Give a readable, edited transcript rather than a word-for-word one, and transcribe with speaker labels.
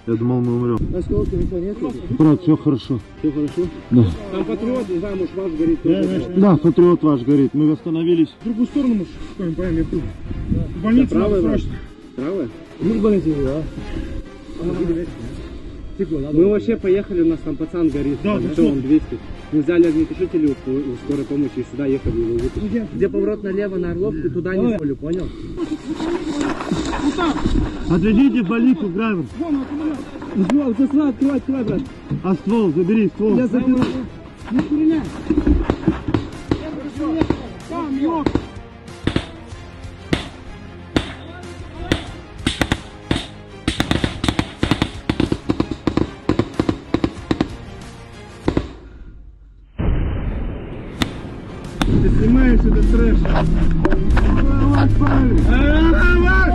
Speaker 1: Я думал, мы умрем.
Speaker 2: Осколки никого нету?
Speaker 1: Брат, все хорошо.
Speaker 2: Все хорошо?
Speaker 1: Да.
Speaker 2: Там патриот, не знаю, может ваш горит.
Speaker 1: Да, патриот ваш горит. Мы восстановились.
Speaker 2: В другую сторону, может, поймем, я тут. В больницу надо срочно. Правая? Мы в больнице, да. Мы вообще поехали, у нас там пацан горит. Да, что он 200. Мы взяли огнетушители у скорой помощи и сюда ехали его вытащили. Где поворот налево на Орловку, туда не солю, понял?
Speaker 1: Отведите в больницу, драйвер.
Speaker 2: Ствол, ствол, открывай, брат.
Speaker 1: А ствол, забери ствол.
Speaker 2: Я заберу. Не стреляй. Там, ёп. Ты снимаешь этот трэш. Давай,